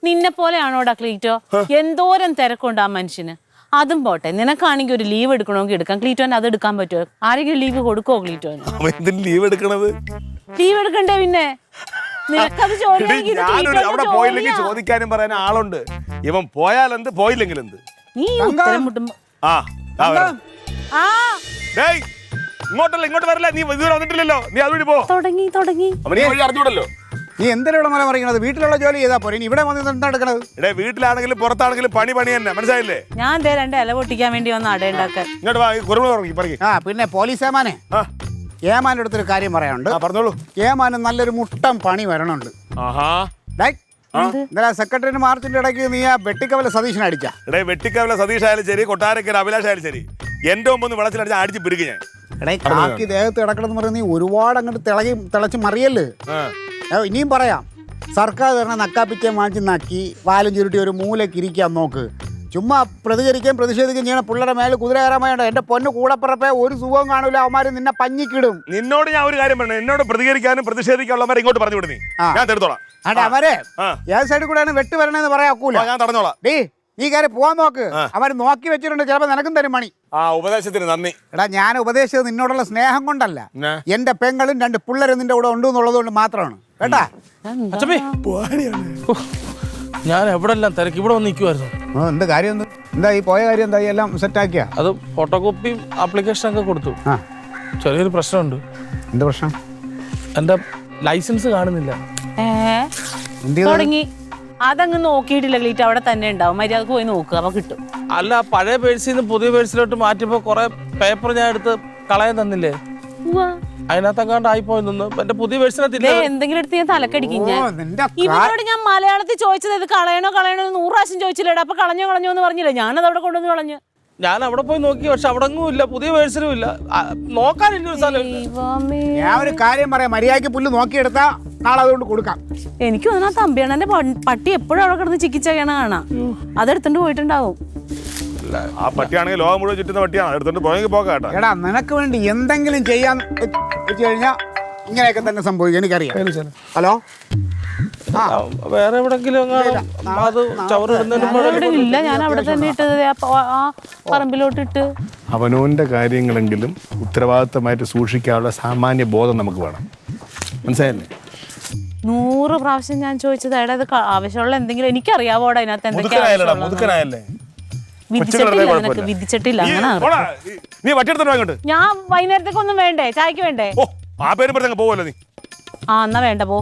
നിന്നെ പോലെയാണോടാ ക്ലീറ്റോ? എന്തോരം തിരക്കുണ്ട് ആ മനുഷ്യന്. അതും പോട്ടെ, നിനക്കാണെങ്കിൽ ഒരു ലീവ് എടുക്കണമെങ്കിൽ എടുക്കാം. ക്ലീറ്റോന് അത് എടുക്കാൻ പറ്റുമോ? ആരെങ്കിലും ലീവ് കൊടുക്കോ ക്ലീറ്റോന്? ലീവ് എടുക്കണത്? ലീവ് എടുക്കണ്ടേ പിന്നെ? നിനക്കത് അവിടെ പോയില്ലെങ്കിൽ ചോദിക്കാനും പറയാനും ആളുണ്ട്. ഇവൻ പോയാൽ എന്ത്, പോയില്ലെങ്കിൽ എന്ത്? നീ ഉത്തരം മുട്ടുമ്പോ ഇങ്ങോട്ടല്ല, ഇങ്ങോട്ട് വരില്ല. നീ ഇതുവരെ വന്നിട്ടില്ലല്ലോ. നീ അതുവഴി പോ. തുടങ്ങി അറിഞ്ഞൂടല്ലോ. നീ എന്തിനാ മല മറിക്കണത്? വീട്ടിലുള്ള ജോലി ചെയ്താ പോരെ. ഇവിടെ വന്ന് എന്താ എടുക്കണത്? ഇടേ വീട്ടിലാണെങ്കിലും പുറത്താണെങ്കിലും പണി തന്നെ, മനസ്സിലായില്ലേ? ഞാൻ രണ്ട് ഇല പൊട്ടിക്കാൻ വേണ്ടി വന്ന അടയുണ്ടാക്കാൻ. ഇങ്ങോട്ട് വാ, കുറുമുളക്. പിന്നെ പോലീസ് ഏമാനെ, ഏമാൻ്റെ അടുത്തൊരു കാര്യം പറയാനുണ്ട്. പറഞ്ഞോളൂ. ഏമാന് നല്ലൊരു മുട്ടം പണി വരണുണ്ട്. ഇന്നലെ സെക്രട്ടറി മാർച്ചിന്റെ ഇടയ്ക്ക് നീ ആ വെട്ടിക്കവല സതീശനെ അടിച്ച. വെട്ടിക്കവല സതീഷ് ആയാലും ശരി, കൊട്ടാരക്കര അഭിലാഷ് ആയാലും ശരി, എന്റെ മുമ്പ് വിളച്ചിലടിച്ച് അടിച്ച് പിരിക്കും ഞാൻ. കാക്കി ദേഹത്ത് കിടക്കണമെന്ന് പറഞ്ഞ് നീ ഒരുപാട് അങ്ങോട്ട് തിളച്ച് മറിയല്ലേ. ഇനിയും പറയാം, സർക്കാർ തരണ നക്കാപ്പിച്ചേ മാറ്റി നക്കി വാലും ചുരുട്ടി ഒരു മൂലയ്ക്ക് ഇരിക്കാൻ നോക്ക്. ചുമ്മാ പ്രതികരിക്കുകയും പ്രതിഷേധിക്കുകയും ചെയ്യണം. പിള്ളേരെ മേലെ കുതിര കയറാമായുണ്ടോ? എന്റെ പൊന്ന് കൂടപ്പിറപ്പേ, ഒരു സുഖവും കാണൂല. അവന്മാര് നിന്നെ പഞ്ഞിക്കിടും. നിന്നോട് ഞാൻ ഒരു കാര്യം പറഞ്ഞു, എന്നോട് പ്രതികരിക്കാനും പ്രതിഷേധിക്കാനുള്ളവരെ ഇങ്ങോട്ട് പറഞ്ഞു വിടുന്നേ. ഞാൻ തടുത്തോളാം. അവരെ ഏത് സൈഡിൽ കൂടെയാണ് വെട്ട് വരണേന്ന് പറയാ ഒക്കൂല. ഞാൻ തടഞ്ഞോളാം. നീ കാര്യം പോവാൻ നോക്ക്. അവര് നോക്കി വെച്ചിട്ടുണ്ട്, ചിലപ്പോ നിനക്കും തരും മണി. ഉപദേശത്തിന് നന്ദി. ഞാൻ ഉപദേശിച്ചത് നിന്നോടുള്ള സ്നേഹം കൊണ്ടല്ല. എന്റെ പെങ്ങളും 2 പിള്ളേരും നിന്റെ കൂടെ ഉണ്ടെന്നുള്ളത് കൊണ്ട് മാത്രമാണ് കേട്ടാ. ഞാൻ എവിടെല്ലാം തിരക്ക്, ഇവിടെ വന്ന് നിൽക്കുമായിരുന്നു. എന്ത് കാര്യം? എന്താ ഈ പോയ കാര്യം? എന്താ എല്ലാം സെറ്റാക്കിയ? അത് ഫോട്ടോകോപ്പിയും ആപ്ലിക്കേഷനൊക്കെ കൊടുത്തു. ചെറിയൊരു പ്രശ്നമുണ്ട്. എന്ത് പ്രശ്നം? എന്റെ ലൈസൻസ് കാണുന്നില്ല. തുടങ്ങി. അതങ്ങ് നോക്കിയിട്ടില്ല ക്ലീറ്റ്, അവിടെ തന്നെ ഉണ്ടാവും. മര്യാദക്ക് പോയി നോക്കുക, അപ്പൊ കിട്ടും. അല്ല, പഴയ പേഴ്സിൽ നിന്ന് പുതിയ പേഴ്സിലോട്ട് മാറ്റിയപ്പോ കുറെ പേപ്പർ ഞാൻ എടുത്ത് കളയാൻ തന്നില്ലേ, അതിനകത്തെങ്ങാണ്ട് ആയിപ്പോയി നിന്ന്. എന്റെ പുതിയ പേഴ്സിനകത്ത് എന്തെങ്കിലും എടുത്ത് ഞാൻ തലക്കടിക്കും. ഇവനോട് ഞാൻ മലയാളത്തിൽ ചോദിച്ചത് ഇത് കളയണോ 100 പ്രാവശ്യം ചോദിച്ചില്ലേടാ. അപ്പൊ കളഞ്ഞോ എന്ന് പറഞ്ഞില്ലേ, ഞാനത് അവിടെ കൊണ്ടുവന്ന് കളഞ്ഞു. ഞാൻ അവിടെ പോയി നോക്കി, പക്ഷെ അവിടെ ഇല്ല, പുതിയ പേഴ്സിനും ഇല്ല. നോക്കാനില്ല ഒരു സ്ഥലം. ഞാൻ ഒരു കാര്യം പറയാം, മര്യാദയ്ക്ക് പുല്ല് നോക്കിയെടുത്താ നാളെ അതുകൊണ്ട് കൊടുക്കാം. എനിക്ക് തോന്നുന്നു ആ തമ്പിയാണ് പട്ടി എപ്പോഴും അവിടെ കിടന്ന് ചിക്കിച്ചകണ കാണാം. അതെടുത്തോണ്ട് പോയിട്ടുണ്ടാവും. ആ പട്ടിയാണെങ്കിൽ ലോകം മുഴുവൻ ചുറ്റുന്ന പട്ടിയാണ്. എടുത്തോണ്ട് പോയെങ്കിൽ പോകാം. എടാ, നിനക്ക് വേണ്ടി എന്തെങ്കിലും ചെയ്യാൻ വെച്ച് കഴിഞ്ഞാൽ ഇങ്ങനെയൊക്കെ തന്നെ സംഭവിക്കും, എനിക്കറിയാം. ഹലോ, വേറെ എവിടെങ്കിലും ഇല്ല, ഞാൻ അവിടെ തന്നെ ഇട്ടത്, ആ പറമ്പിലോട്ട് ഇട്ട്. അവനോന്റെ കാര്യങ്ങളെങ്കിലും ഉത്തരവാദിത്തമായിട്ട് സൂക്ഷിക്കാനുള്ള സാമാന്യ ബോധം നമുക്ക് വേണം, മനസ്സിലായില്ലേ? 100 പ്രാവശ്യം ഞാൻ ചോദിച്ചത് എടാ ഇത് ആവശ്യമുള്ള എന്തെങ്കിലും എനിക്കറിയാവോടെ അതിനകത്ത് എന്തൊക്കെയാ വിധിച്ചിട്ടില്ല. അങ്ങനെ ഞാൻ വൈകുന്നേരത്തേക്കൊന്നും വേണ്ടേ, ചായക്ക് വേണ്ടേ? ആ പേര് പറഞ്ഞ പോവല്ലോ നീ. എന്നാ വേണ്ട പോ.